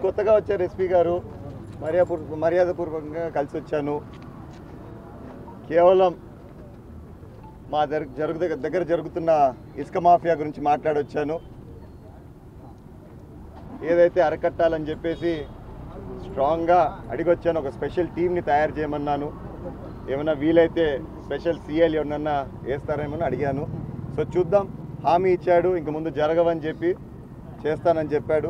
కొత్తగా వచ్చారు ఎస్పీ గారు, మర్యాదపూర్వకంగా కలిసి వచ్చాను. కేవలం మా దగ్గర జరుగుతున్న ఇసుక మాఫియా గురించి మాట్లాడొచ్చాను. ఏదైతే అరకట్టాలని చెప్పేసి స్ట్రాంగ్గా అడిగొచ్చాను. ఒక స్పెషల్ టీమ్ని తయారు చేయమన్నాను. ఏమన్నా వీలైతే స్పెషల్ సీఎల్ ఎవరన్నా వేస్తారేమో అడిగాను. సో చూద్దాం. హామీ ఇచ్చాడు, ఇంక ముందు జరగవని చెప్పి చేస్తానని చెప్పాడు.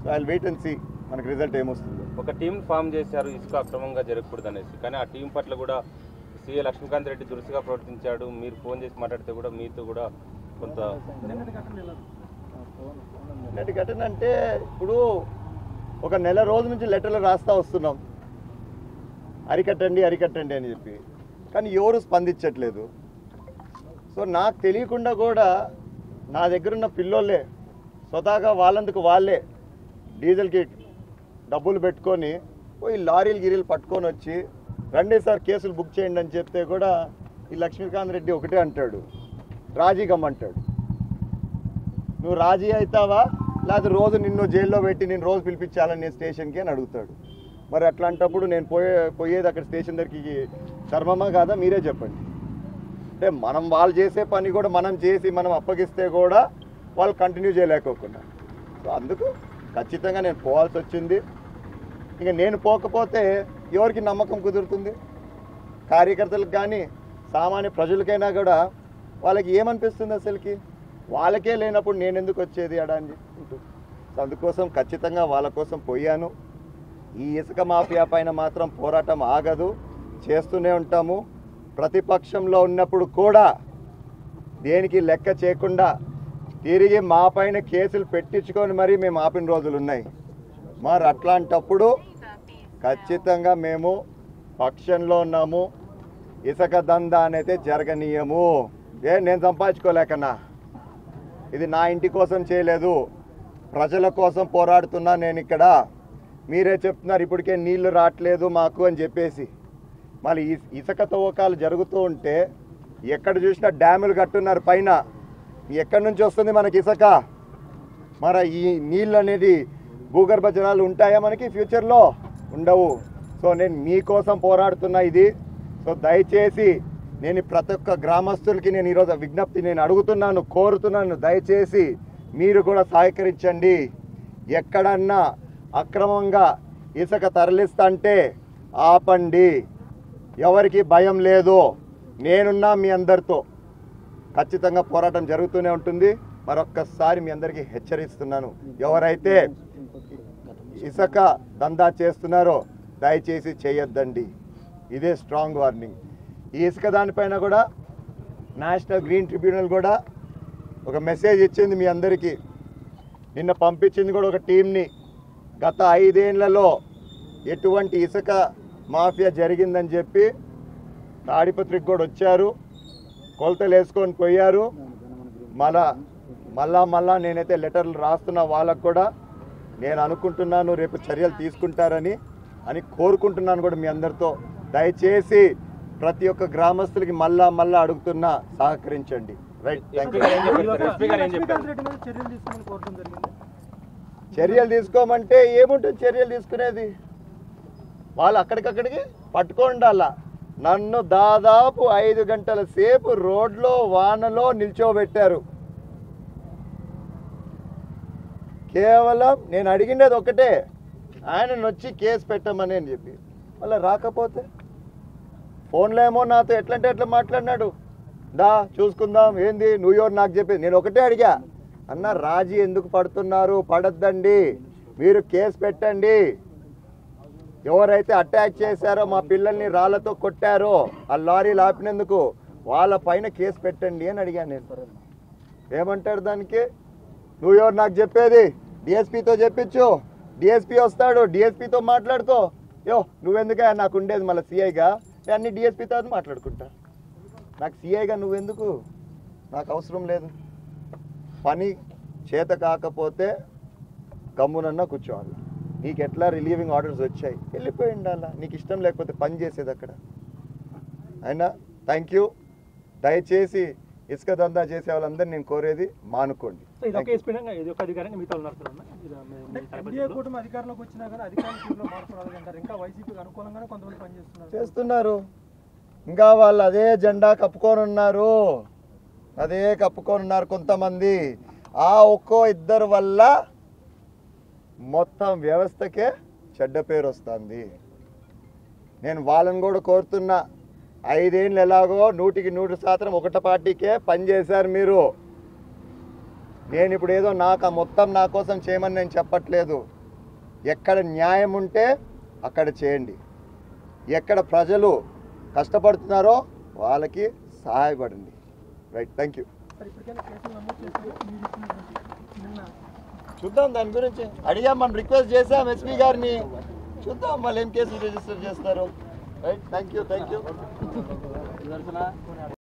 So I will wait and see మనకు రిజల్ట్ ఏమొస్తుంది. ఒక టీం ఫామ్ చేశారు ఇసుక అక్రమంగా జరగకూడదు అనేసి, కానీ ఆ టీం పట్ల కూడా సీఏ లక్ష్మీకాంత్ రెడ్డి దురుసుగా ప్రవర్తించాడు. మీరు ఫోన్ చేసి మాట్లాడితే కూడా మీతో కూడా కొంత నిన్నటి ఘటన అంటే ఇప్పుడు ఒక నెల రోజు నుంచి లెటర్లు రాస్తా వస్తున్నాం, అరికట్టండి అరికట్టండి అని చెప్పి, కానీ ఎవరు స్పందించట్లేదు. సో నాకు తెలియకుండా కూడా నా దగ్గరున్న పిల్లోళ్ళే స్వతహాగా వాళ్ళందుకు వాళ్ళే డీజిల్కి డబ్బులు పెట్టుకొని పోయి లారీలు గిరీలు పట్టుకొని వచ్చి రండి సార్ కేసులు బుక్ చేయండి అని చెప్తే కూడా ఈ లక్ష్మీకాంత్ రెడ్డి ఒకటే అంటాడు, రాజీ గమ్మంటాడు. నువ్వు రాజీ అవుతావా లేకపోతే రోజు నిన్ను జైల్లో పెట్టి నేను రోజు పిలిపించాలని నేను స్టేషన్కి అని అడుగుతాడు. మరి అట్లాంటప్పుడు నేను పోయేది అక్కడ స్టేషన్ దగ్గరికి ధర్మమా కాదా మీరే చెప్పండి. అంటే వాళ్ళు చేసే పని కూడా మనం చేసి మనం అప్పగిస్తే కూడా వాళ్ళు కంటిన్యూ చేయలేకోకుండా. సో అందుకు ఖచ్చితంగా నేను పోవాల్సి వచ్చింది. ఇక నేను పోకపోతే ఎవరికి నమ్మకం కుదురుతుంది? కార్యకర్తలకు కానీ సామాన్య ప్రజలకైనా కూడా వాళ్ళకి ఏమనిపిస్తుంది? అసలుకి వాళ్ళకే లేనప్పుడు నేను ఎందుకు వచ్చేది అడాని ఉంటుంది. సో అందుకోసం ఖచ్చితంగా వాళ్ళ కోసం పోయాను. ఈ ఇసుక మాఫియా పైన మాత్రం పోరాటం ఆగదు, చేస్తూనే ఉంటాము. ప్రతిపక్షంలో ఉన్నప్పుడు కూడా దేనికి లెక్క చేయకుండా తిరిగి మా పైన కేసులు పెట్టించుకొని మరీ మేము ఆపిన రోజులు ఉన్నాయి. మరి అట్లాంటప్పుడు ఖచ్చితంగా మేము పక్షంలో ఉన్నాము. ఇసుక దందా అనేది జరగనీయము. నేను సంపాదించుకోలేకన్నా, ఇది నా ఇంటి కోసం చేయలేదు, ప్రజల కోసం పోరాడుతున్నా నేను ఇక్కడ. మీరే చెప్తున్నారు ఇప్పటికే నీళ్లు రావట్లేదు మాకు అని చెప్పేసి. మళ్ళీ ఇసుక తవ్వకాలు జరుగుతూ ఉంటే ఎక్కడ చూసినా డ్యాములు కట్టున్నారు పైన. ఎక్కడి నుంచి వస్తుంది మనకి ఇసుక? మరి ఈ నీళ్ళు అనేది భూగర్భ జలాలు ఉంటాయా మనకి? ఫ్యూచర్లో ఉండవు. సో నేను మీకోసం పోరాడుతున్నా ఇది. సో దయచేసి నేను ప్రతి ఒక్క గ్రామస్తులకి నేను ఈరోజు విజ్ఞప్తి నేను అడుగుతున్నాను, కోరుతున్నాను, దయచేసి మీరు కూడా సహకరించండి. ఎక్కడన్నా అక్రమంగా ఇసుక తరలిస్తుంటే ఆపండి. ఎవరికి భయం లేదు, నేనున్నా మీ అందరితో. ఖచ్చితంగా పోరాటం జరుగుతూనే ఉంటుంది. మరొక్కసారి మీ అందరికీ హెచ్చరిస్తున్నాను, ఎవరైతే ఇసుక దందా చేస్తున్నారో దయచేసి చేయొద్దండి. ఇదే స్ట్రాంగ్ వార్నింగ్. ఈ ఇసుక దానిపైన కూడా నేషనల్ గ్రీన్ ట్రిబ్యునల్ కూడా ఒక మెసేజ్ ఇచ్చింది మీ అందరికీ. నిన్న పంపించింది కూడా ఒక టీంని. గత 5 ఏళ్లలో ఎటువంటి ఇసుక మాఫియా జరిగిందని చెప్పి తాడిపత్రికి కూడా వచ్చారు, కొలతలు వేసుకొని పోయారు. మళ్ళా నేనైతే లెటర్లు రాస్తున్న వాళ్ళకు కూడా నేను అనుకుంటున్నాను రేపు చర్యలు తీసుకుంటారని కోరుకుంటున్నాను కూడా మీ అందరితో. దయచేసి ప్రతి ఒక్క గ్రామస్తులకి మళ్ళా అడుగుతున్నా, సహకరించండి. రైట్, చర్యలు తీసుకోమంటే ఏముంటుంది చర్యలు తీసుకునేది? వాళ్ళు అక్కడికక్కడికి పట్టుకోండాలా. నన్ను దాదాపు 5 గంటల సేపు రోడ్లో వానలో నిల్చోబెట్టారు. కేవలం నేను అడిగినది ఒకటే, ఆయన వచ్చి కేసు పెట్టమని అని చెప్పి. మళ్ళీ రాకపోతే ఫోన్లో ఏమో నాతో ఎట్లంటే ఎట్లా మాట్లాడినాడు. దా చూసుకుందాం, ఏంది నువ్వు నాకు చెప్పేది. నేను ఒకటే అడిగా, అన్న రాజీ ఎందుకు పడుతున్నారు? పడద్దండి, మీరు కేసు పెట్టండి. ఎవరైతే అటాక్ చేశారో, మా పిల్లల్ని రాళ్లతో కొట్టారో, ఆ లారీలు ఆపినందుకు వాళ్ళ పైన కేసు పెట్టండి అని అడిగాను నేను. ఏమంటారు దానికి? నువ్వు ఎవరు నాకు చెప్పేది? డిఎస్పీతో చెప్పించు, డిఎస్పీ వస్తాడు, డిఎస్పీతో మాట్లాడుకో. యో నువ్వెందుకే నాకు ఉండేది మళ్ళీ సిఐగా, నేను అన్ని డిఎస్పీతో మాట్లాడుకుంటా. నాకు సిఐగా నువ్వెందుకు, నాకు అవసరం లేదు. పని చేత కాకపోతే గమ్మునన్నా కూర్చోవాలి. నీకు ఎట్లా రిలీవింగ్ ఆర్డర్స్ వచ్చాయి, వెళ్ళిపోయి ఉండాలా. నీకు ఇష్టం లేకపోతే పని చేసేది అక్కడ. అయినా థ్యాంక్ యూ. దయచేసి ఇసుక దందా చేసే వాళ్ళందరూ నేను కోరేది మానుకోండి. చేస్తున్నారు, ఇంకా వాళ్ళు అదే జెండా కప్పుకొని ఉన్నారు కొంతమంది. ఆ ఒక్కో ఇద్దరు వల్ల మొత్తం వ్యవస్థకే చెడ్డ పేరు వస్తుంది. నేను వాళ్ళని కూడా కోరుతున్నా, 5 ఏళ్ళు ఎలాగో 100% ఒకట పార్టీకే పనిచేశారు మీరు. నేను ఇప్పుడు ఏదో నాకు మొత్తం నా కోసం చేయమని నేను చెప్పట్లేదు. ఎక్కడ న్యాయం ఉంటే అక్కడ చేయండి. ఎక్కడ ప్రజలు కష్టపడుతున్నారో వాళ్ళకి సహాయపడండి. Right, thank you. చూద్దాం, దాని గురించి అడిగాం, మనం రిక్వెస్ట్ చేసాం ఎస్పీ గారిని. చూద్దాం వాళ్ళు ఏం కేసులు రిజిస్టర్ చేస్తారు. Right, thank you.